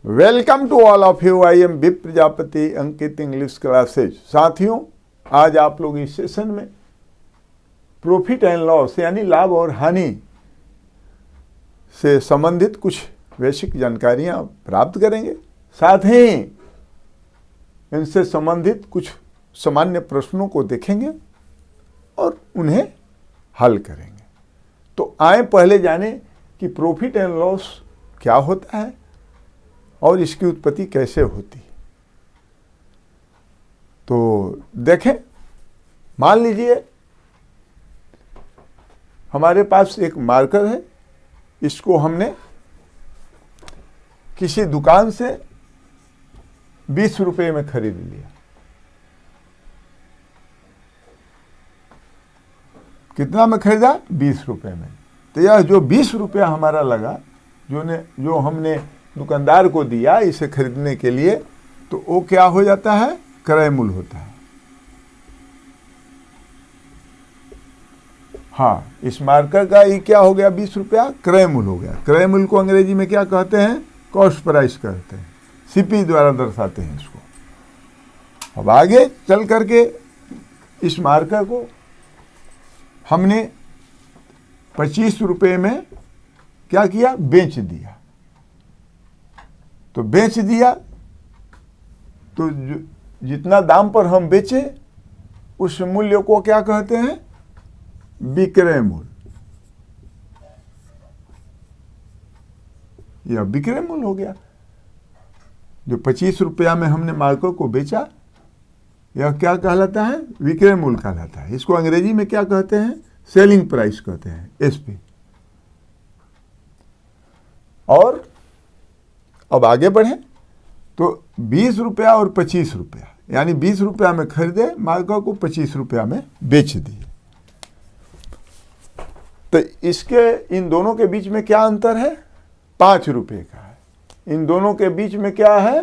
Welcome to all of you. I am B Prajapati, Ankit English classes. साथियों, आज आप लोग इस सेशन में प्रॉफिट एंड लॉस यानी लाभ और हानि से संबंधित कुछ बेसिक जानकारियां प्राप्त करेंगे। साथ ही इनसे संबंधित कुछ सामान्य प्रश्नों को देखेंगे और उन्हें हल करेंगे। तो आए पहले जाने कि प्रॉफिट एंड लॉस क्या होता है और इसकी उत्पत्ति कैसे होती है। तो देखें, मान लीजिए हमारे पास एक मार्कर है, इसको हमने किसी दुकान से 20 रुपये में खरीद लिया। कितना में खरीदा? 20 रुपये में। तो यह जो 20 रुपया हमारा लगा, जो हमने दुकानदार को दिया इसे खरीदने के लिए, तो वो क्या हो जाता है? क्रय मूल्य होता है। हाँ, इस मार्कर का ये क्या हो गया? 20 रुपया क्रय मूल्य हो गया। क्रय मूल्य को अंग्रेजी में क्या कहते हैं? कॉस्ट प्राइस कहते हैं। सीपी द्वारा दर्शाते हैं इसको। अब आगे चल करके इस मार्कर को हमने 25 रुपये में क्या किया? बेच दिया। तो बेच दिया तो जितना दाम पर हम बेचे उस मूल्य को क्या कहते हैं? विक्रय मूल्य। यह विक्रय मूल्य हो गया। जो 25 रुपया में हमने मार्कर को बेचा, यह क्या कहलाता है? विक्रय मूल्य कहलाता है। इसको अंग्रेजी में क्या कहते हैं? सेलिंग प्राइस कहते हैं, एसपी। और अब आगे बढ़े तो 20 रुपया और 25 रुपया, यानी 20 रुपया में खरीदे मार्कर को, 25 रुपया में बेच दिए। तो इसके इन दोनों के बीच में क्या अंतर है? 5 रुपये का है। इन दोनों के बीच में क्या है?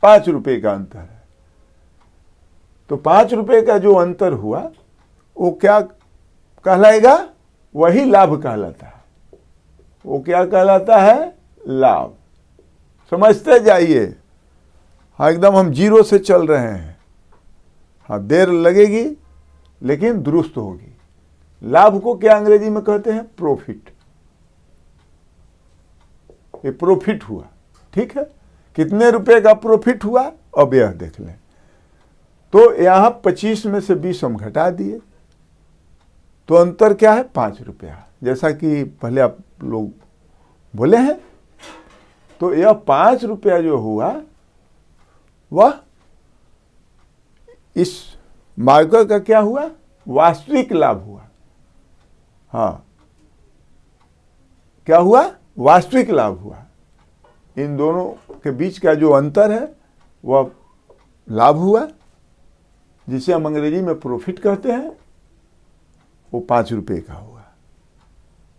5 रुपये का अंतर है। तो 5 रुपये का जो अंतर हुआ वो क्या कहलाएगा? वही लाभ कहलाता है। वो क्या कहलाता है? लाभ। समझते जाइए। हाँ, एकदम हम जीरो से चल रहे हैं। हाँ, देर लगेगी लेकिन दुरुस्त होगी। लाभ को क्या अंग्रेजी में कहते हैं? प्रॉफिट। ये प्रॉफिट हुआ। ठीक है, कितने रुपए का प्रॉफिट हुआ अब यह देख लें। तो यहां 25 में से 20 हम घटा दिए, तो अंतर क्या है? 5 रुपया, जैसा कि पहले आप लोग बोले हैं। तो यह 5 रुपया जो हुआ वह इस मार्कर का क्या हुआ? वास्तविक लाभ हुआ। हाँ, क्या हुआ? वास्तविक लाभ हुआ। इन दोनों के बीच का जो अंतर है वह लाभ हुआ, जिसे हम अंग्रेजी में प्रॉफिट कहते हैं। वो 5 रुपये का हुआ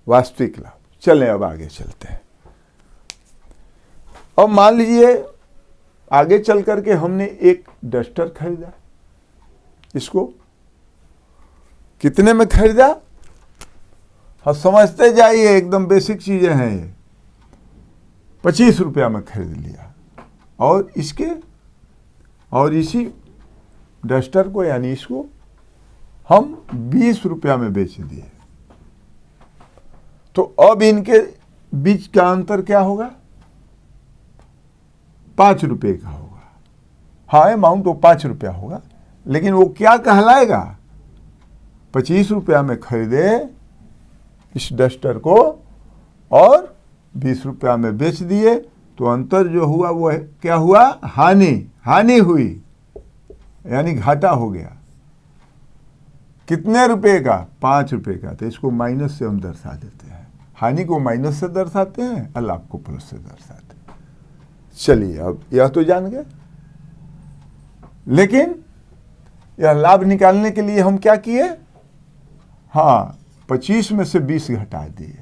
वास्तविक लाभ। चलें अब आगे चलते हैं। अब मान लीजिए आगे चल करके हमने एक डस्टर खरीदा। इसको कितने में खरीदा? हाँ, समझते जाइए, एकदम बेसिक चीजें हैं ये। 25 रुपया में खरीद लिया और इसी डस्टर को यानी इसको हम 20 रुपया में बेच दिए। तो अब इनके बीच का अंतर क्या होगा? 5 रुपये का होगा। हाँ, अमाउंट वो 5 रुपया होगा, लेकिन वो क्या कहलाएगा? 25 रुपया में खरीदे इस डस्टर को और 20 रुपया में बेच दिए, तो अंतर जो हुआ वो क्या हुआ? हानि हुई, यानी घाटा हो गया। कितने रुपए का? 5 रुपये का। तो इसको माइनस से हम दर्शा देते हैं। हानि को माइनस से दर्शाते हैं और लाभ को प्लस से दर्शाते हैं। चलिए, अब यह तो जान गए। लेकिन यह लाभ निकालने के लिए हम क्या किए? हाँ, 25 में से 20 घटा दिए,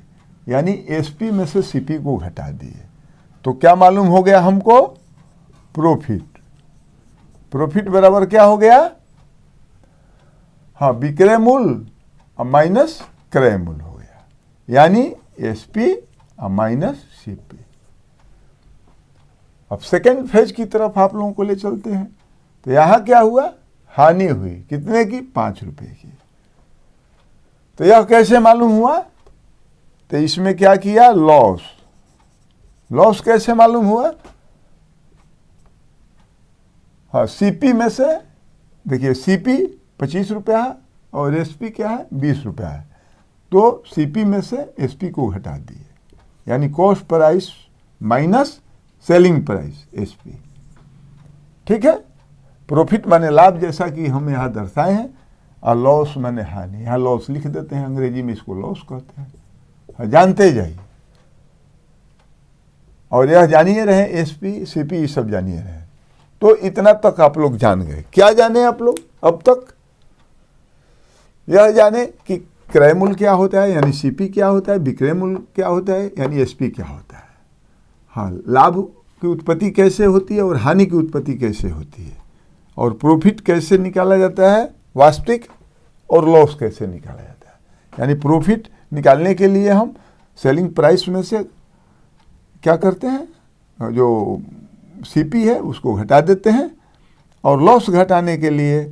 यानी एसपी में से सीपी को घटा दिए। तो क्या मालूम हो गया हमको? प्रॉफिट। प्रॉफिट बराबर क्या हो गया? हाँ, विक्रय मूल्य माइनस क्रय मूल्य हो गया, यानी एसपी माइनस सीपी। अब सेकेंड फेज की तरफ आप लोगों को ले चलते हैं। तो यहां क्या हुआ, हानि हुई, कितने की, 5 रुपए की। तो यह कैसे मालूम हुआ, तो इसमें क्या किया, लॉस। लॉस कैसे मालूम हुआ, हाँ, सीपी में से देखिए, सीपी 25 रुपया है और एसपी क्या है, 20 रुपया है। तो सीपी में से एसपी को घटा दिए, यानी cost price minus selling price, SP. ठीक है, प्रॉफिट माने लाभ, जैसा कि हम यहाँ दर्शाए हैं, और लॉस माने हानि। यहाँ लॉस लिख देते हैं, अंग्रेजी में इसको लॉस कहते हैं, जानते जाइए। और यह जानिए रहे, एसपी सीपी ये सब जानिए रहे। तो इतना तक आप लोग जान गए। क्या जाने आप लोग अब तक, यह जाने कि क्रय मूल्य क्या होता है, यानी सीपी क्या होता है, विक्रय मूल्य क्या होता है, यानी एसपी क्या होता है। हाँ, लाभ की उत्पत्ति कैसे होती है और हानि की उत्पत्ति कैसे होती है, और प्रॉफिट कैसे निकाला जाता है वास्तविक, और लॉस कैसे निकाला जाता है। यानी प्रॉफिट निकालने के लिए हम सेलिंग प्राइस में से क्या करते हैं, जो सीपी है उसको घटा देते हैं, और लॉस घटाने के लिए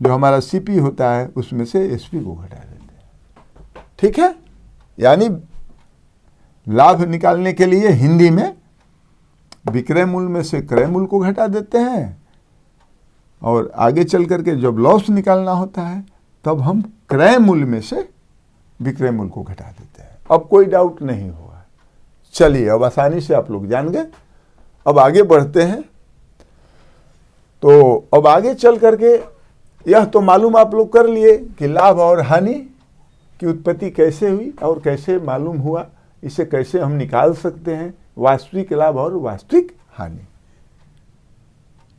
जो हमारा सीपी होता है उसमें से एसपी को घटा देते हैं। ठीक है, यानी लाभ निकालने के लिए हिंदी में विक्रय मूल्य में से क्रय मूल्य को घटा देते हैं, और आगे चल करके जब लॉस निकालना होता है तब हम क्रय मूल्य में से विक्रय मूल्य को घटा देते हैं। अब कोई डाउट नहीं हुआ। चलिए, अब आसानी से आप लोग जान गए। अब आगे बढ़ते हैं। तो अब आगे चल करके यह तो मालूम आप लोग कर लिए कि लाभ और हानि की उत्पत्ति कैसे हुई और कैसे मालूम हुआ, इसे कैसे हम निकाल सकते हैं, वास्तविक लाभ और वास्तविक हानि।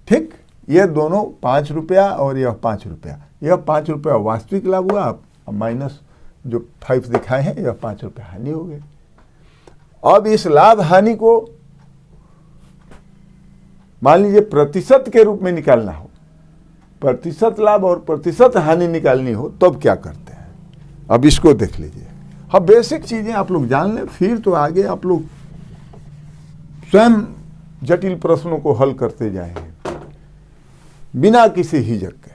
ठीक, ये दोनों 5 रुपया और यह 5 रुपया, यह 5 रुपया वास्तविक लाभ हुआ, माइनस जो 5 दिखाए हैं यह 5 रुपया हानि हो गए। अब इस लाभ हानि को मान लीजिए प्रतिशत के रूप में निकालना हो, प्रतिशत लाभ और प्रतिशत हानि निकालनी हो, तब क्या करते हैं, अब इसको देख लीजिए। हाँ, बेसिक चीजें आप लोग जान लें, फिर तो आगे आप लोग स्वयं जटिल प्रश्नों को हल करते जाएंगे बिना किसी हिचक के।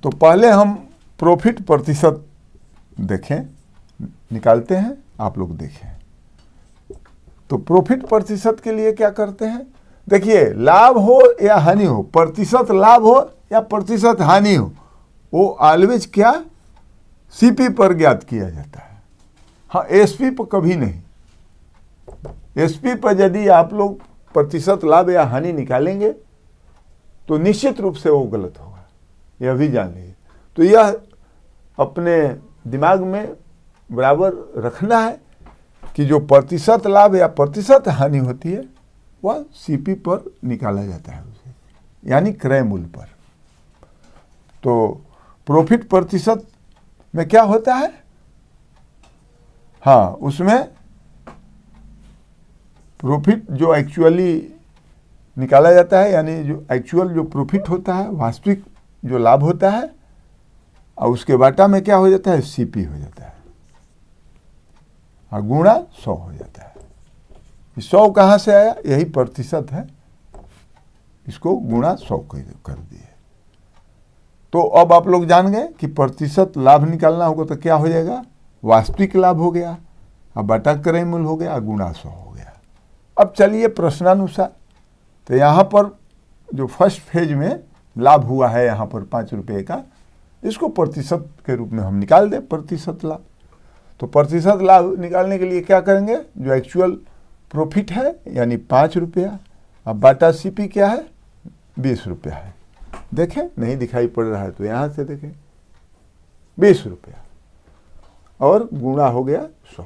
तो पहले हम प्रॉफिट प्रतिशत देखें, निकालते हैं, आप लोग देखें। तो प्रॉफिट प्रतिशत के लिए क्या करते हैं, देखिए, लाभ हो या हानि हो, प्रतिशत लाभ हो या प्रतिशत हानि हो, वो ऑलवेज क्या, सीपी पर ज्ञात किया जाता है। हाँ, एसपी पर कभी नहीं। एसपी पर यदि आप लोग प्रतिशत लाभ या हानि निकालेंगे तो निश्चित रूप से वो गलत होगा, यह भी जान लीजिए। तो यह अपने दिमाग में बराबर रखना है कि जो प्रतिशत लाभ या प्रतिशत हानि होती है वह सीपी पर निकाला जाता है उसे, यानी क्रय मूल्य पर। तो प्रॉफिट प्रतिशत में क्या होता है, हाँ, उसमें प्रॉफिट जो एक्चुअली निकाला जाता है, यानी जो एक्चुअल जो प्रॉफिट होता है, वास्तविक जो लाभ होता है, और उसके बाटा में क्या हो जाता है, सीपी हो जाता है, और गुणा 100 हो जाता है। 100 कहाँ से आया, यही प्रतिशत है, इसको गुणा 100 कर दिए। तो अब आप लोग जान गए कि प्रतिशत लाभ निकालना होगा तो क्या हो जाएगा, वास्तविक लाभ हो गया, अब बटा क्रय मूल्य हो गया, गुणा 100 हो गया। अब चलिए प्रश्नानुसार, तो यहाँ पर जो फर्स्ट फेज में लाभ हुआ है यहाँ पर 5 रुपये का, इसको प्रतिशत के रूप में हम निकाल दें, प्रतिशत लाभ। तो प्रतिशत लाभ निकालने के लिए क्या करेंगे, जो एक्चुअल प्रॉफिट है यानी 5 रुपया, अब बाटा सीपी क्या है, 20 रुपया है। देखें, नहीं दिखाई पड़ रहा है तो यहाँ से देखें, 20 रुपया और गुणा हो गया 100,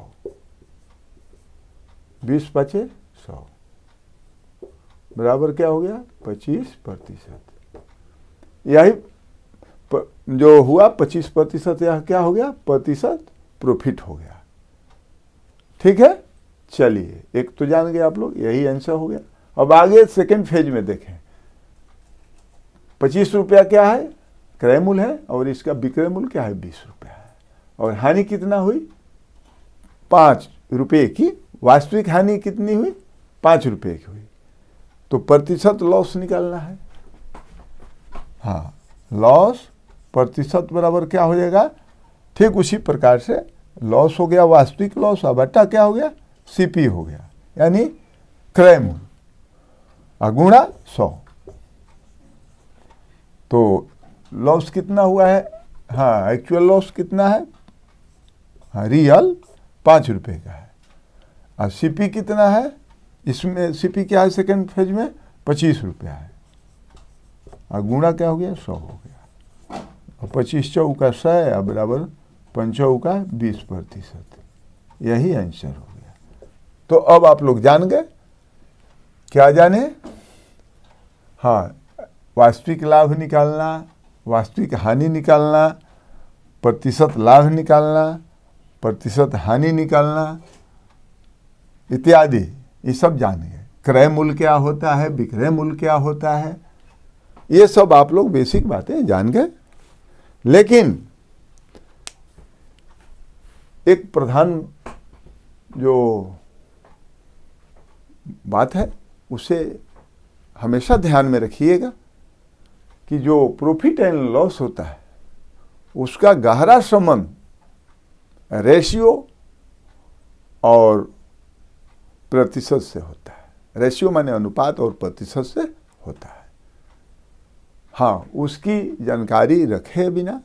20 × 100 बराबर क्या हो गया, 25%। यही जो हुआ 25%, यह क्या हो गया, प्रतिशत प्रॉफिट हो गया। ठीक है, चलिए, एक तो जान गए आप लोग, यही आंसर हो गया। अब आगे सेकेंड फेज में देखें, 25 रुपया क्या है, क्रय मूल्य है, और इसका विक्रय मूल्य क्या है, 20 रुपया है, और हानि कितना हुई, 5 रुपये की। वास्तविक हानि कितनी हुई, 5 रुपए की हुई, तो प्रतिशत लॉस निकालना है। हाँ, लॉस प्रतिशत बराबर क्या हो जाएगा, ठीक उसी प्रकार से लॉस हो गया वास्तविक लॉस, और बट्टा क्या हो गया, सीपी हो गया, यानी क्रय मूल्य, गुणा 100। तो लॉस कितना हुआ है, हाँ एक्चुअल लॉस कितना है, हाँ रियल 5 रुपए का है, और सीपी कितना है, इसमें सीपी क्या है सेकेंड फेज में 25 रुपया है, और गुणा क्या हो गया 100 हो गया, और 25 चौका 100 बराबर 5 चौका 20%, यही आंसर हो गया। तो अब आप लोग जान गए, क्या जाने, हाँ वास्तविक लाभ निकालना, वास्तविक हानि निकालना, प्रतिशत लाभ निकालना, प्रतिशत हानि निकालना इत्यादि, ये सब जान गए। क्रय मूल्य क्या होता है, विक्रय मूल्य क्या होता है, ये सब आप लोग बेसिक बातें जान गए। लेकिन एक प्रधान जो बात है उसे हमेशा ध्यान में रखिएगा कि जो प्रॉफिट एंड लॉस होता है उसका गहरा संबंध रेशियो और प्रतिशत से होता है। रेशियो माने अनुपात और प्रतिशत से होता है। हाँ, उसकी जानकारी रखे बिना,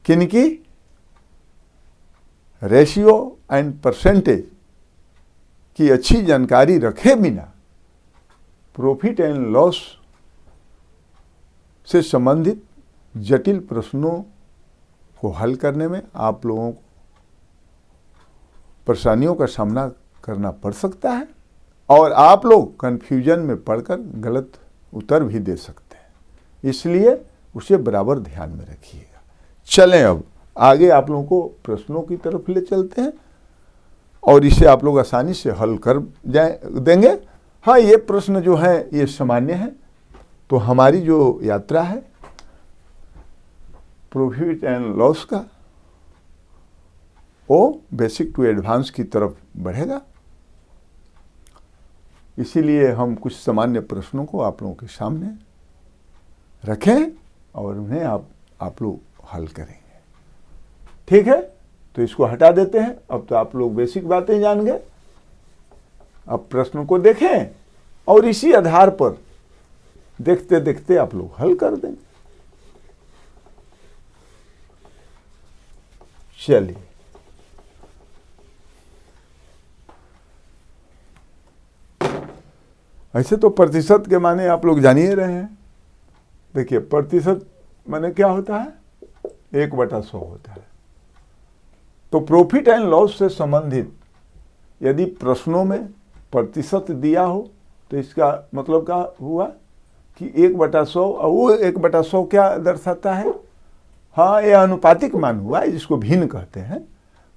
किनकी, रेशियो एंड परसेंटेज की अच्छी जानकारी रखे बिना प्रॉफिट एंड लॉस से संबंधित जटिल प्रश्नों को हल करने में आप लोगों को परेशानियों का सामना करना पड़ सकता है, और आप लोग कंफ्यूजन में पड़कर गलत उत्तर भी दे सकते हैं। इसलिए उसे बराबर ध्यान में रखिएगा। चलें अब आगे आप लोगों को प्रश्नों की तरफ ले चलते हैं, और इसे आप लोग आसानी से हल कर देंगे। हाँ, ये प्रश्न जो है ये सामान्य है। तो हमारी जो यात्रा है प्रॉफिट एंड लॉस का, वो बेसिक टू एडवांस की तरफ बढ़ेगा। इसीलिए हम कुछ सामान्य प्रश्नों को आप लोगों के सामने रखें और उन्हें आप लोग हल करेंगे। ठीक है, तो इसको हटा देते हैं। अब तो आप लोग बेसिक बातें जान गए। अब प्रश्न को देखें और इसी आधार पर देखते देखते आप लोग हल कर देंगे। चलिए, ऐसे तो प्रतिशत के माने आप लोग जान ही रहे हैं। देखिए, प्रतिशत माने क्या होता है, 1/100 होता है। तो प्रॉफिट एंड लॉस से संबंधित यदि प्रश्नों में प्रतिशत दिया हो तो इसका मतलब क्या हुआ कि 1/100, और वो 1/100 क्या दर्शाता है, हाँ ये अनुपातिक मान हुआ, जिसको भिन्न कहते हैं।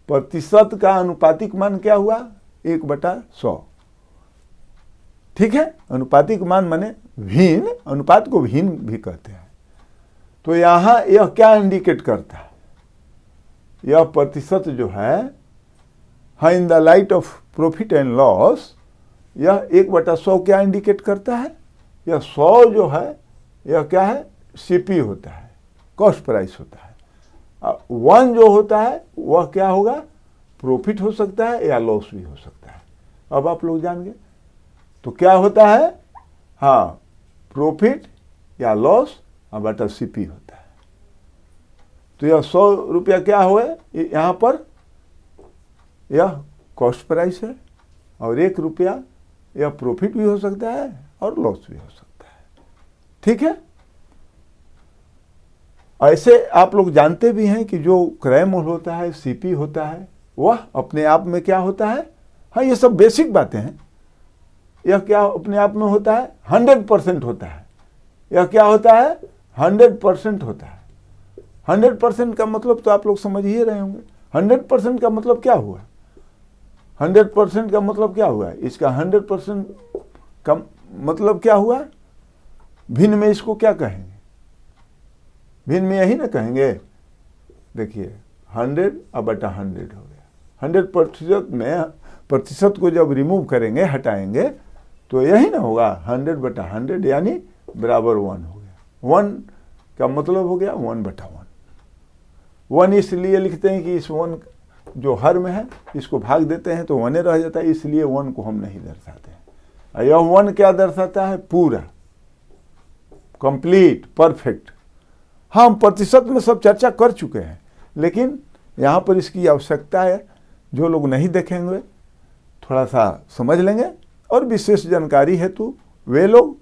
प्रतिशत का अनुपातिक मान क्या हुआ, 1/100। ठीक है, अनुपातिक मान माने भिन्न, अनुपात को भिन्न भी कहते हैं। तो यहाँ यह क्या इंडिकेट करता है, यह प्रतिशत जो है, हाँ in the light of profit and loss, यह 1/100 क्या इंडिकेट करता है, यह 100 जो है यह क्या है, सीपी होता है, कॉस्ट प्राइस होता है। 1 जो होता है वह क्या होगा, प्रॉफिट हो सकता है या लॉस भी हो सकता है। अब आप लोग जान गए। तो क्या होता है, हाँ प्रॉफिट या लॉस बटा सीपी होता है। तो यह 100 रुपया क्या हुआ, यहाँ पर यह कॉस्ट प्राइस है, और 1 रुपया यह प्रॉफिट भी हो सकता है और लॉस भी हो सकता है। ठीक है, ऐसे आप लोग जानते भी हैं कि जो क्रय मूल्य होता है, सीपी होता है, वह अपने आप में क्या होता है, हाँ ये सब बेसिक बातें हैं। यह क्या अपने आप में होता है, 100% होता है। यह क्या होता है, 100% होता है। 100% का मतलब तो आप लोग समझ ही रहे होंगे। 100% का मतलब क्या हुआ, 100% का मतलब क्या हुआ, इसका 100% का मतलब क्या हुआ, भिन्न में इसको क्या कहेंगे, भिन्न में यही ना कहेंगे। देखिए 100/100 हो गया। 100% में प्रतिशत को जब रिमूव करेंगे, हटाएंगे, तो यही ना होगा 100/100 यानी बराबर 1 हो गया। 1 का मतलब हो गया 1/1। 1 इसलिए लिखते हैं कि इस 1 जो हर में है इसको भाग देते हैं तो 1 रह जाता है, इसलिए 1 को हम नहीं दर्शाते हैं। यह 1 क्या दर्शाता है? पूरा, कंप्लीट, परफेक्ट। हम प्रतिशत में सब चर्चा कर चुके हैं, लेकिन यहाँ पर इसकी आवश्यकता है। जो लोग नहीं देखेंगे थोड़ा सा समझ लेंगे, और विशेष जानकारी हेतु वे लोग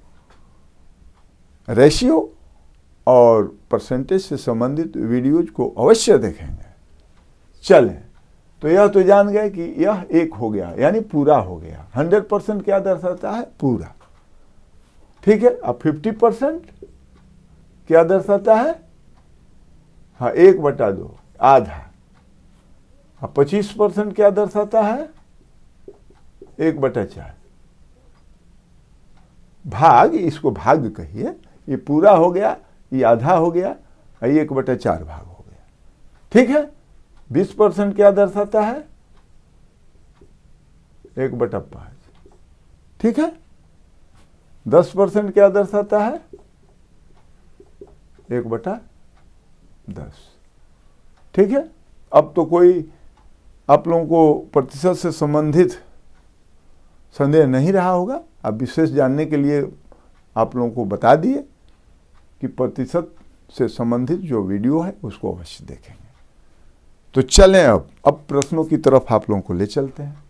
रेशियो और परसेंटेज से संबंधित वीडियोज को अवश्य देखेंगे। चलें, तो यह तो जान गए कि यह 1 हो गया यानी पूरा हो गया। 100% क्या दर्शाता है? पूरा। ठीक है। अब 50% क्या दर्शाता है? हाँ, 1/2, आधा। अब 25% क्या दर्शाता है? 1/4। भाग, इसको भाग कहिए। ये पूरा हो गया, ये आधा हो गया, 1/4 भाग हो गया। ठीक है। 20% क्या दर्शाता है? 1/5। ठीक है। 10% क्या दर्शाता है? 1/10। ठीक है। अब तो कोई आप लोगों को प्रतिशत से संबंधित संदेह नहीं रहा होगा। अब विशेष जानने के लिए आप लोगों को बता दिए कि प्रतिशत से संबंधित जो वीडियो है उसको अवश्य देखेंगे। तो चलें अब प्रश्नों की तरफ आप लोगों को ले चलते हैं।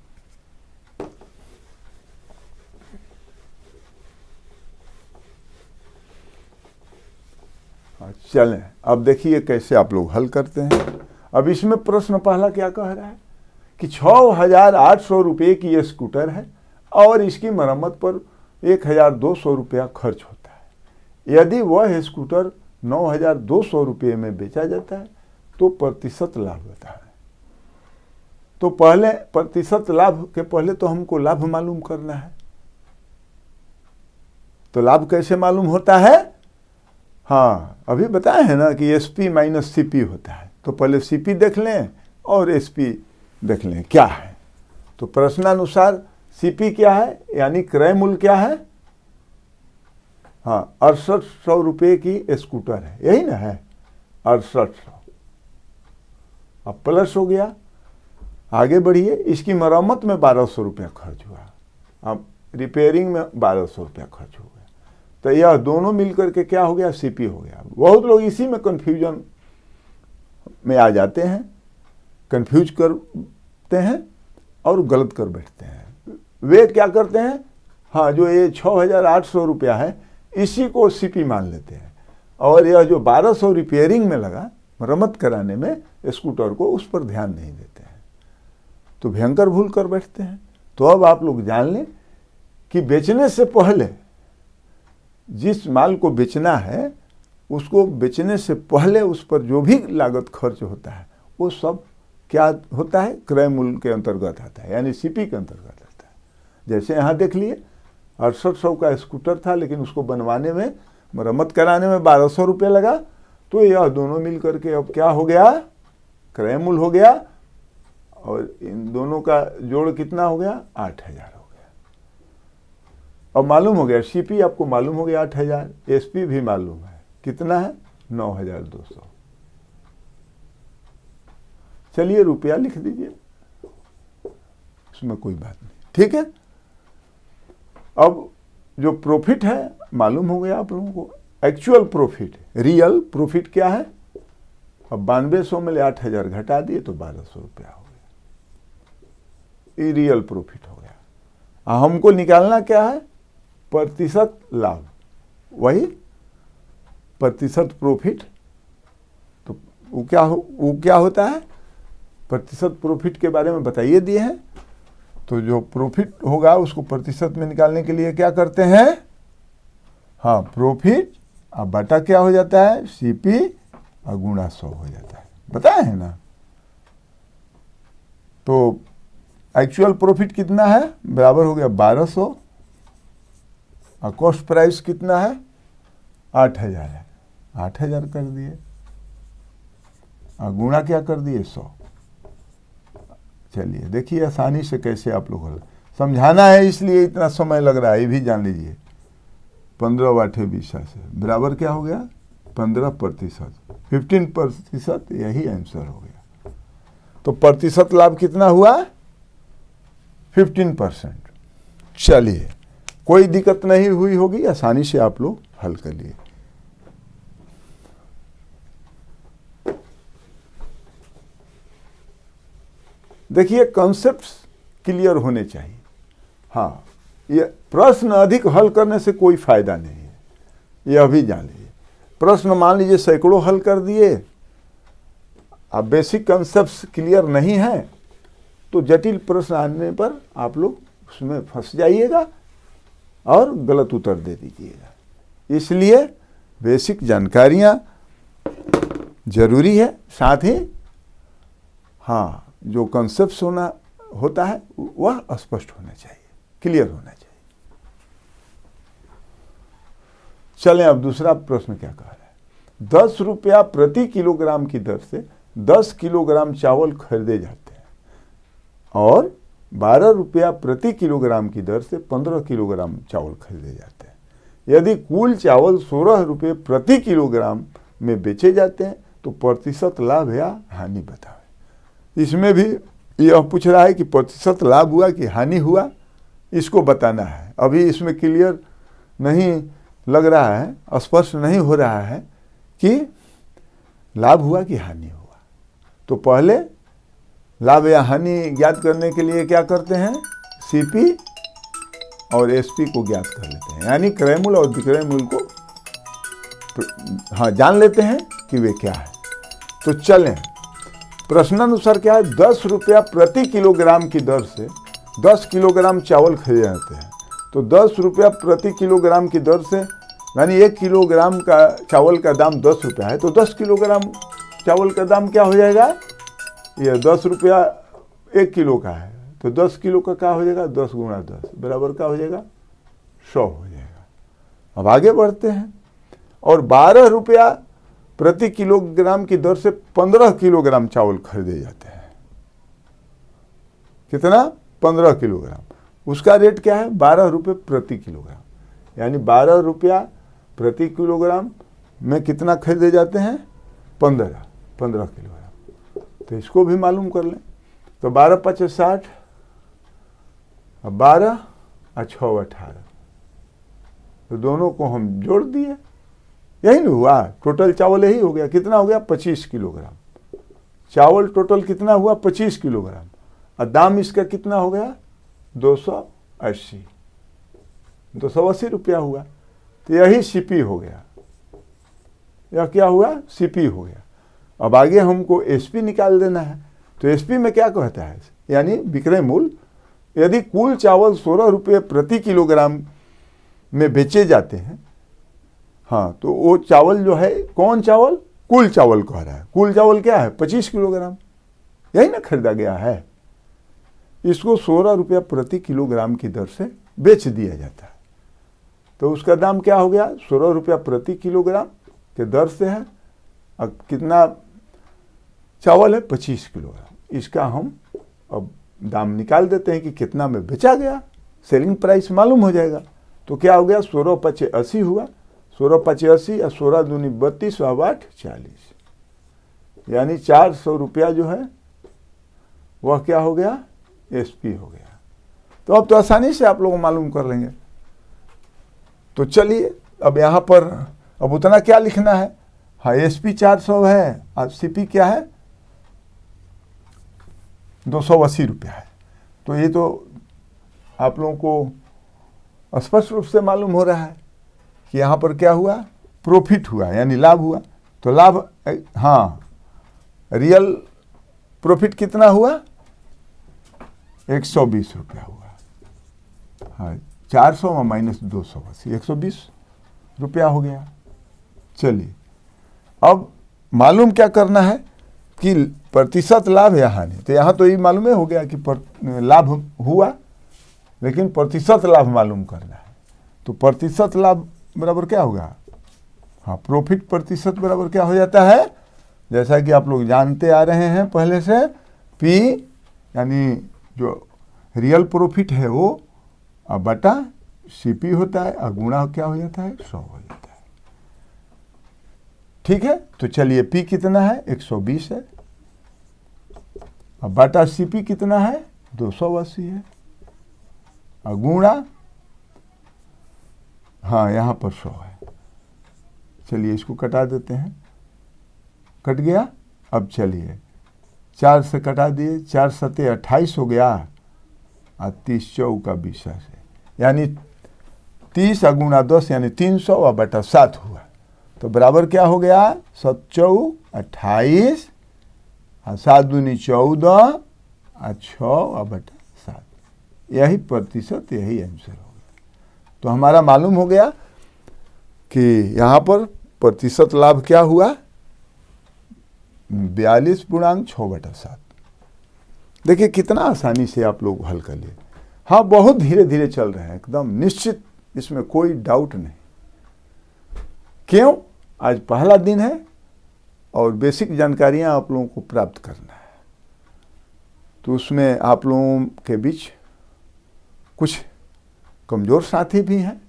चलें, अब देखिए कैसे आप लोग हल करते हैं। अब इसमें प्रश्न पहला क्या कह रहा है कि 6,800 रुपये की ये स्कूटर है और इसकी मरम्मत पर 1,200 रुपया खर्च होता है। यदि वह स्कूटर 9,200 रुपये में बेचा जाता है तो प्रतिशत लाभ होता है। तो पहले प्रतिशत लाभ के पहले तो हमको लाभ मालूम करना है। तो लाभ कैसे मालूम होता है? हाँ, अभी बताए हैं ना कि SP माइनस CP होता है। तो पहले CP देख लें और SP देख लें क्या है। तो प्रश्नानुसार CP क्या है, यानी क्रय मूल्य क्या है? हाँ, 6800 रुपये की स्कूटर है, यही ना है, 6800। अब प्लस हो गया, आगे बढ़िए। इसकी मरम्मत में 1200 रुपया खर्च हुआ। अब रिपेयरिंग में 1200 रुपया खर्च हो गया। तो यह दोनों मिलकर के क्या हो गया? CP हो गया। बहुत लोग इसी में कंफ्यूजन में आ जाते हैं, कंफ्यूज करते हैं और गलत कर बैठते हैं। वे क्या करते हैं, हाँ, जो ये 6,800 रुपया है इसी को CP मान लेते हैं, और यह जो 1200 रिपेयरिंग में लगा, मरम्मत कराने में स्कूटर को, उस पर ध्यान नहीं देते हैं। तो भयंकर भूल कर बैठते हैं। तो अब आप लोग जान लें कि बेचने से पहले, जिस माल को बेचना है उसको बेचने से पहले उस पर जो भी लागत खर्च होता है वो सब क्या होता है? क्रय मूल्य के अंतर्गत आता है, यानी CP के अंतर्गत आता है। जैसे यहाँ देख लिए 6800 का स्कूटर था, लेकिन उसको बनवाने में, मरम्मत कराने में 1200 रुपये लगा। तो यह दोनों मिल करके अब क्या हो गया? क्रय मूल्य हो गया, और इन दोनों का जोड़ कितना हो गया? 8,000 हो गया। अब मालूम हो गया CP आपको मालूम हो गया 8,000, SP भी मालूम है, कितना है? 9,200। चलिए रुपया लिख दीजिए, इसमें कोई बात नहीं। ठीक है। अब जो प्रॉफिट है मालूम हो गया आप लोगों को। एक्चुअल प्रॉफिट, रियल प्रॉफिट क्या है? अब 9200 में 8,000 घटा दिए तो 1200 रुपया हो गया। ये रियल प्रॉफिट हो गया। हमको निकालना क्या है? प्रतिशत लाभ, वही प्रतिशत प्रॉफिट। तो वो क्या होता है? प्रतिशत प्रॉफिट के बारे में बताइए दिए हैं। तो जो प्रॉफिट होगा उसको प्रतिशत में निकालने के लिए क्या करते हैं? हाँ, प्रॉफिट अब बटा क्या हो जाता है? CP और गुणा 100 हो जाता है। बताए हैं ना। तो एक्चुअल प्रॉफिट कितना है? बराबर हो गया 1200, और कॉस्ट प्राइस कितना है? 8,000 है, 8,000 कर दिए, और गुणा क्या कर दिए? 100। चलिए देखिए आसानी से कैसे आप लोग हल समझाना है, इसलिए इतना समय लग रहा है, ये भी जान लीजिए। 15/20 से बराबर क्या हो गया 15%, 15%, यही आंसर हो गया। तो प्रतिशत लाभ कितना हुआ 15%। चलिए कोई दिक्कत नहीं हुई होगी, आसानी से आप लोग हल कर लिए। देखिए कॉन्सेप्ट्स क्लियर होने चाहिए। हाँ, ये प्रश्न अधिक हल करने से कोई फायदा नहीं है, ये अभी जान लीजिए। प्रश्न मान लीजिए सैकड़ों हल कर दिए, अब बेसिक कॉन्सेप्ट्स क्लियर नहीं है तो जटिल प्रश्न आने पर आप लोग उसमें फंस जाइएगा और गलत उत्तर दे दीजिएगा। इसलिए बेसिक जानकारियाँ जरूरी है, साथ ही हाँ जो कॉन्सेप्ट्स होता है वह स्पष्ट होना चाहिए, क्लियर होना चाहिए। चलें अब दूसरा प्रश्न क्या कह रहा है। 10 रुपया प्रति किलोग्राम की दर से 10 किलोग्राम चावल खरीदे जाते हैं और 12 रुपया प्रति किलोग्राम की दर से 15 किलोग्राम चावल खरीदे जाते हैं। यदि कुल चावल 16 रुपये प्रति किलोग्राम में बेचे जाते हैं तो प्रतिशत लाभ या हानि बताओ। इसमें भी यह पूछ रहा है कि प्रतिशत लाभ हुआ कि हानि हुआ, इसको बताना है। अभी इसमें क्लियर नहीं लग रहा है, स्पष्ट नहीं हो रहा है कि लाभ हुआ कि हानि हुआ। तो पहले लाभ या हानि ज्ञात करने के लिए क्या करते हैं, सीपी और एसपी को ज्ञात कर लेते हैं, यानी क्रय मूल्य और विक्रय मूल्य को हाँ जान लेते हैं कि वे क्या है। तो चलें प्रश्नानुसार क्या है, 10 रुपया प्रति किलोग्राम की दर से 10 किलोग्राम चावल खरीदे जाते हैं। तो 10 रुपया प्रति किलोग्राम की दर से यानी 1 किलोग्राम का चावल का दाम 10 रुपया है, तो 10 किलोग्राम चावल का दाम क्या हो जाएगा, ये 10 रुपया 1 किलो का है, तो 10 किलो का क्या हो जाएगा, 10 गुणा 10 बराबर क्या हो जाएगा 100 हो जाएगा। अब आगे बढ़ते हैं, और 12 रुपया प्रति किलोग्राम की दर से 15 किलोग्राम चावल खरीदे जाते हैं। कितना 15 किलोग्राम, उसका रेट क्या है 12 रुपये प्रति किलोग्राम, यानी 12 रुपया प्रति किलोग्राम में कितना खरीदे जाते हैं 15 किलोग्राम। तो इसको भी मालूम कर लें। तो 12 × 5 = 60, 12 और 6 = 18, तो दोनों को हम जोड़ दिए, यही नहीं हुआ, टोटल चावल यही हो गया। कितना हो गया 25 किलोग्राम चावल, टोटल कितना हुआ 25 किलोग्राम, और दाम इसका कितना हो गया 280 रुपया हुआ। तो यही सीपी हो गया, यह क्या हुआ सीपी हो गया। अब आगे हमको एसपी निकाल देना है। तो एसपी में क्या कहता है, यानी विक्रय मूल्य। यदि कुल चावल 16 रुपये प्रति किलोग्राम में बेचे जाते हैं, हाँ तो वो चावल जो है, कौन चावल, कुल चावल कह रहा है। कुल चावल क्या है 25 किलोग्राम, यही ना खरीदा गया है। इसको 16 रुपया प्रति किलोग्राम की दर से बेच दिया जाता है। तो उसका दाम क्या हो गया 16 रुपया प्रति किलोग्राम के दर से है। अब कितना चावल है 25 किलोग्राम, इसका हम अब दाम निकाल देते हैं कि कितना में बेचा गया, सेलिंग प्राइस मालूम हो जाएगा। तो क्या हो गया 16 × 5 = 80 हुआ, 16 × 5 = 80 और 16 दूनी 32 और 8 = 40, यानी 400 रुपया जो है वह क्या हो गया एसपी हो गया। तो अब तो आसानी से आप लोग मालूम कर लेंगे। तो चलिए अब यहाँ पर अब उतना क्या लिखना है, हाँ एसपी 400 है और सीपी क्या है 280 रुपया है। तो ये तो आप लोगों को स्पष्ट रूप से मालूम हो रहा है कि यहाँ पर क्या हुआ प्रॉफिट हुआ, यानी लाभ हुआ। तो लाभ हाँ रियल प्रॉफिट कितना हुआ 120 रुपया हुआ। हाँ 400 माइनस 280 120 रुपया हो गया। चलिए अब मालूम क्या करना है कि प्रतिशत लाभ या हानि। तो यहाँ तो ये मालूम हो गया कि लाभ हुआ, लेकिन प्रतिशत लाभ मालूम करना है। तो प्रतिशत लाभ बराबर क्या होगा, हाँ प्रॉफिट प्रतिशत बराबर क्या हो जाता है, जैसा कि आप लोग जानते आ रहे हैं पहले से, P यानी जो रियल प्रॉफिट है वो बटा सीपी होता है, और गुणा क्या हो जाता है 100 हो जाता है। ठीक है, तो चलिए पी कितना है 120 है, और बटा सीपी कितना है 280 है, और गुणा हाँ यहाँ पर 100 है। चलिए इसको कटा देते हैं, कट गया। अब चलिए 4 से कटा दिए, 4 सते 28 हो गया, और 30 चौका 20 से, यानी 30 गुणा 10 यानी 300 और बटा 7 हुआ। तो बराबर क्या हो गया 7 चौ 28 और 7 दूनी 14 और 6 और बटा 7, यही प्रतिशत, यही आंसर हो गया। तो हमारा मालूम हो गया कि यहाँ पर प्रतिशत लाभ क्या हुआ 42.6/7। देखिए कितना आसानी से आप लोग हल कर लिए। हाँ, बहुत धीरे धीरे चल रहे हैं, एकदम निश्चित, इसमें कोई डाउट नहीं। क्यों? आज पहला दिन है और बेसिक जानकारियां आप लोगों को प्राप्त करना है, तो उसमें आप लोगों के बीच कुछ कमज़ोर साथी भी हैं,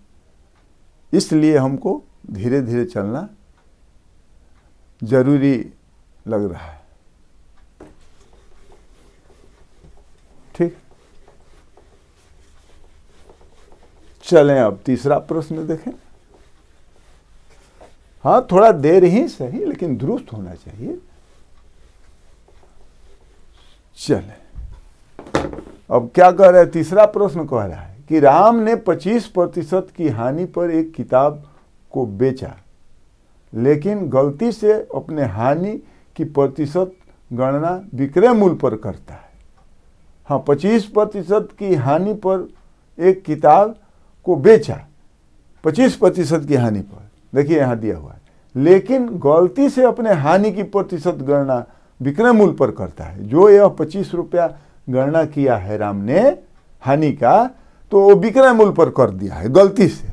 इसलिए हमको धीरे धीरे चलना जरूरी लग रहा है। ठीक, चलें अब तीसरा प्रश्न देखें। हाँ, थोड़ा देर ही सही, लेकिन दुरुस्त होना चाहिए। चलें, अब क्या कह रहा है, तीसरा प्रश्न कह रहा है कि राम ने 25% की हानि पर एक किताब को बेचा, लेकिन गलती से अपने हानि की प्रतिशत गणना विक्रय मूल्य पर करता है। हाँ, 25% की हानि पर एक किताब को बेचा, 25% की हानि पर, देखिए यहाँ दिया हुआ है, लेकिन गलती से अपने हानि की प्रतिशत गणना विक्रय मूल्य पर करता है। जो यह 25 रुपया गणना किया है राम ने हानि का, तो वो विक्रय मूल्य पर कर दिया है गलती से।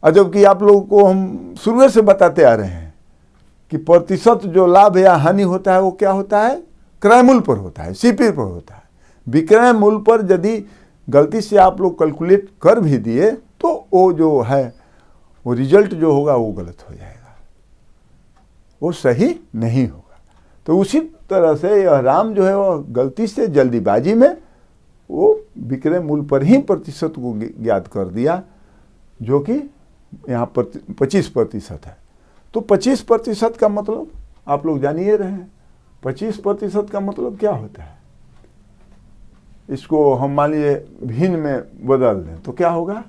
और जबकि आप लोगों को हम शुरू से बताते आ रहे हैं कि प्रतिशत जो लाभ या हानि होता है वो क्या होता है, क्रय मूल्य पर होता है, सीपी पर होता है। विक्रय मूल्य पर यदि गलती से आप लोग कैलकुलेट कर भी दिए तो वो जो है वो रिजल्ट जो होगा वो गलत हो जाएगा, वो सही नहीं होगा। तो उसी तरह से यह राम जो है वह गलती से जल्दीबाजी में वो विक्रय मूल्य पर ही प्रतिशत को ज्ञात कर दिया, जो कि यहाँ पर 25% है। तो 25% का मतलब आप लोग जान ही रहे हैं। 25% का मतलब क्या होता है, इसको हम मान लीजिए भिन्न में बदल दें तो क्या होगा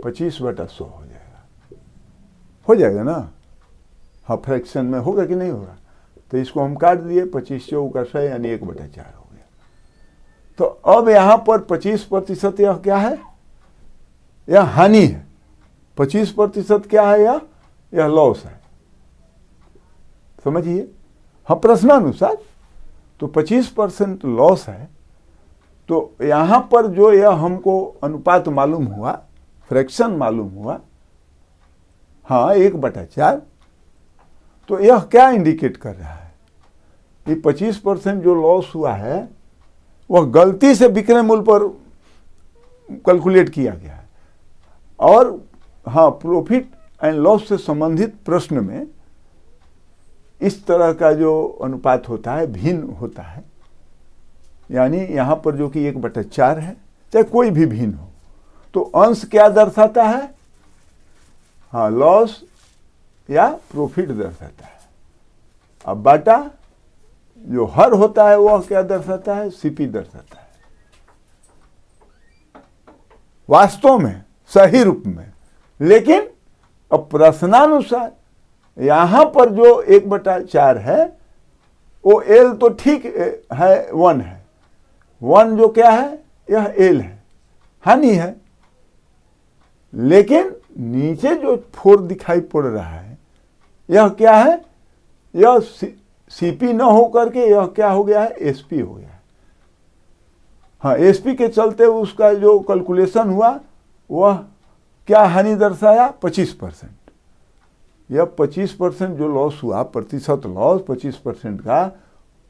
25/100 हो जाएगा ना। हाँ, फ्रैक्शन में होगा कि नहीं होगा। तो इसको हम काट दिए, 25 चौका 100 यानी 1/4 हो गया। तो अब यहाँ पर 25% यह क्या है, यह हानि है। 25% क्या है, यह लॉस है, समझिए। हाँ, प्रश्नानुसार तो 25% लॉस है। तो यहाँ पर जो यह हमको अनुपात मालूम हुआ, फ्रैक्शन मालूम हुआ, हाँ 1/4, तो यह क्या इंडिकेट कर रहा है, ये 25% जो लॉस हुआ है वह गलती से विक्रय मूल्य पर कैलकुलेट किया गया है। और हाँ, प्रॉफिट एंड लॉस से संबंधित प्रश्न में इस तरह का जो अनुपात होता है भिन्न होता है, यानी यहाँ पर जो कि 1/4 है, चाहे कोई भी भिन्न हो, तो अंश क्या दर्शाता है, हाँ लॉस या प्रॉफिट दर्शाता है। अब बाटा जो हर होता है वह क्या दर्शाता है, सीपी दर्शाता है, वास्तव में सही रूप में। लेकिन अब प्रश्नानुसार यहां पर जो 1/4 है वो एल तो ठीक है, 1 है, 1 जो क्या है, यह एल है, हानि है। लेकिन नीचे जो 4 दिखाई पड़ रहा है यह क्या है, यह सीपी न हो करके यह क्या हो गया है, एसपी हो गया है। हाँ, एसपी के चलते उसका जो कैलकुलेशन हुआ वह क्या हानि दर्शाया, 25%। यह 25% जो लॉस हुआ, प्रतिशत लॉस 25% का,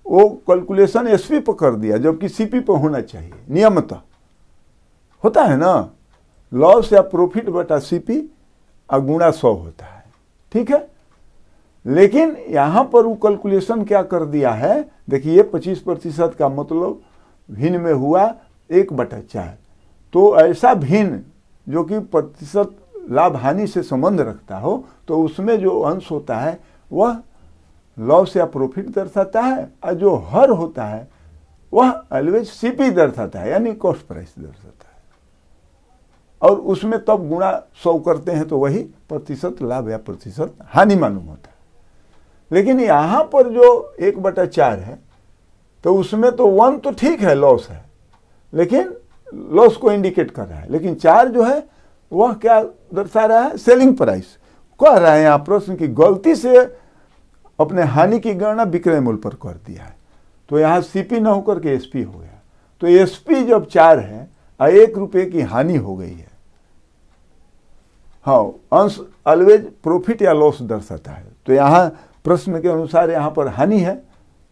वो कैलकुलेशन एसपी पर कर दिया, जबकि सीपी पर होना चाहिए नियमतः। होता है ना, लॉस या प्रॉफिट बटा सीपी गुणा 100 होता है, ठीक है। लेकिन यहां पर वो कैलकुलेशन क्या कर दिया है, देखिए 25% का मतलब भिन्न में हुआ 1/4। तो ऐसा भिन्न जो कि प्रतिशत लाभ हानि से संबंध रखता हो, तो उसमें जो अंश होता है वह लॉस या प्रॉफिट दर्शाता है, और जो हर होता है वह ऑलवेज सीपी दर्शाता है, यानी कॉस्ट प्राइस दर्शाता है। और उसमें तब गुणा 100 करते हैं तो वही प्रतिशत लाभ या प्रतिशत हानि मालूम होता है। लेकिन यहां पर जो 1/4 है, तो उसमें तो 1 तो ठीक है, लॉस है, लेकिन लॉस को इंडिकेट कर रहा है। लेकिन 4 जो है वह क्या दर्शा रहा है, सेलिंग प्राइस। कह रहा है यहाँ प्रश्न की गलती से अपने हानि की गणना विक्रय मूल्य पर कर दिया है, तो यहाँ सीपी न होकर के एसपी हो गया। तो एसपी जब 4 है और 1 रुपये की हानि हो गई है, हाँ, अंश ऑलवेज प्रॉफिट या लॉस दर्शाता है। तो यहाँ प्रश्न के अनुसार यहाँ पर हानि है,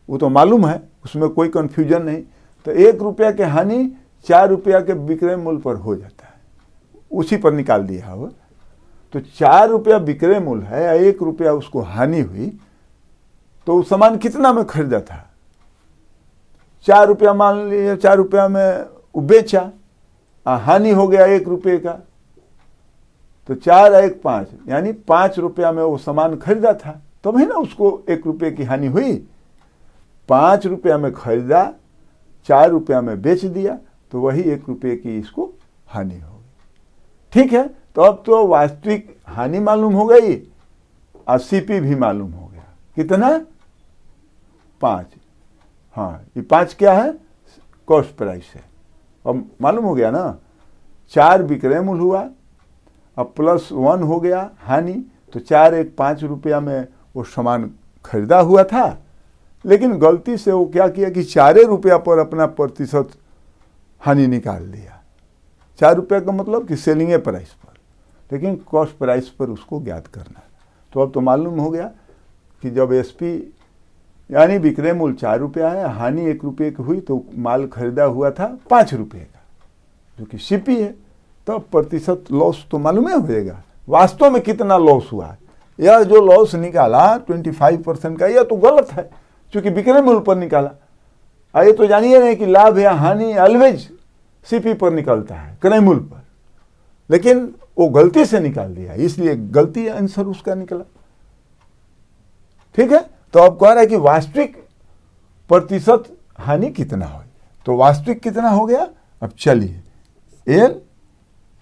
वो तो मालूम है, उसमें कोई कंफ्यूजन नहीं। तो 1 रुपया के हानि 4 रुपया के विक्रय मूल्य पर हो जाता है, उसी पर निकाल दिया हो। तो 4 रुपया विक्रय मूल्य है या 1 रुपया उसको हानि हुई, तो सामान कितना में खरीदा था, 4 रुपया मान लीजिए, 4 रुपया में वो बेचा, हानि हो गया 1 रुपये का, तो 4 और 1 5, यानी 5 रुपया में वो सामान खरीदा था, तभी ना उसको 1 रुपये की हानि हुई। 5 रुपया में खरीदा, 4 रुपया में बेच दिया, तो वही 1 रुपये की इसको हानि हो गई, ठीक है। तो अब तो वास्तविक हानि मालूम हो गई और सीपी भी मालूम हो गया, कितना, 5। हाँ, ये 5 क्या है, कॉस्ट प्राइस है। अब मालूम हो गया ना, 4 विक्रय मूल्य हुआ, अब प्लस 1 हो गया हानि, तो 4 1 5 रुपया में वो सामान खरीदा हुआ था, लेकिन गलती से वो क्या किया कि 4 रुपया पर अपना प्रतिशत हानि निकाल दिया। 4 रुपया का मतलब कि सेलिंग प्राइस पर, लेकिन कॉस्ट प्राइस पर उसको ज्ञात करना है। तो अब तो मालूम हो गया कि जब एसपी यानी विक्रय मूल्य 4 रुपया है, हानि 1 रुपये की हुई, तो माल खरीदा हुआ था 5 रुपये का, जो कि सीपी है, तो प्रतिशत लॉस तो मालूम ही होगा वास्तव में कितना लॉस हुआ। यह जो लॉस निकाला 25% का, यह तो गलत है, क्योंकि विक्रय मूल्य पर निकाला। ये तो जानिए नहीं कि लाभ या हानि ऑलवेज सीपी पर निकलता है, क्रय मूल्य पर, लेकिन वो गलती से निकाल दिया, इसलिए गलती आंसर उसका निकला, ठीक है। तो अब कह रहा है कि वास्तविक प्रतिशत हानि कितना हो, तो वास्तविक कितना हो गया। अब चलिए, एल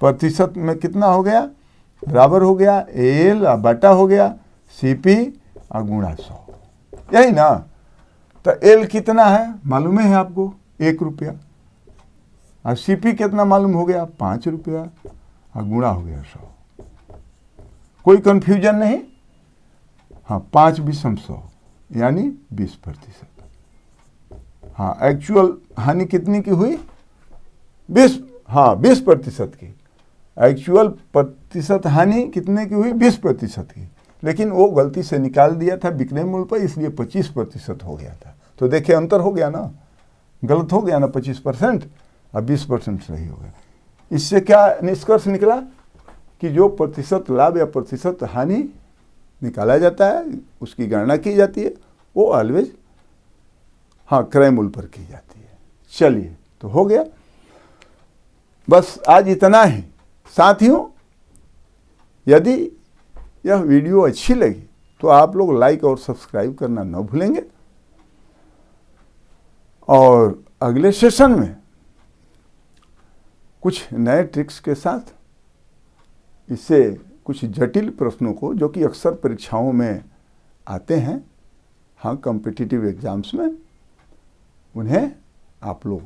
प्रतिशत में कितना हो गया, बराबर हो गया एल बटा हो गया सीपी गुणा 100, यही ना। तो एल कितना है मालूम है आपको, 1 रुपया, और सीपी कितना मालूम हो गया, 5 रुपया, और गुणा हो गया 100। कोई कंफ्यूजन नहीं। हाँ, 5 विषम 100 यानी 20%। हाँ, एक्चुअल हानि कितनी की हुई, 20, हाँ 20% की। एक्चुअल प्रतिशत हानि कितने की हुई, 20% की, लेकिन वो गलती से निकाल दिया था विक्रय मूल्य पर, इसलिए 25% हो गया था। तो देखिए अंतर हो गया ना, गलत हो गया ना 25%, और 20% सही हो गया। इससे क्या निष्कर्ष निकला कि जो प्रतिशत लाभ या प्रतिशत हानि निकाला जाता है, उसकी गणना की जाती है, वो ऑलवेज हाँ क्रय मूल्य पर की जाती है। चलिए, तो हो गया, बस आज इतना ही। साथियों, यदि यह वीडियो अच्छी लगी तो आप लोग लाइक और सब्सक्राइब करना न भूलेंगे, और अगले सेशन में कुछ नए ट्रिक्स के साथ, इससे कुछ जटिल प्रश्नों को जो कि अक्सर परीक्षाओं में आते हैं, हाँ कॉम्पिटिटिव एग्जाम्स में, उन्हें आप लोग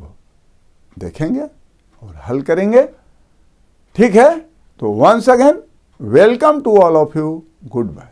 देखेंगे और हल करेंगे, ठीक है। तो once again welcome to all of you, good bye.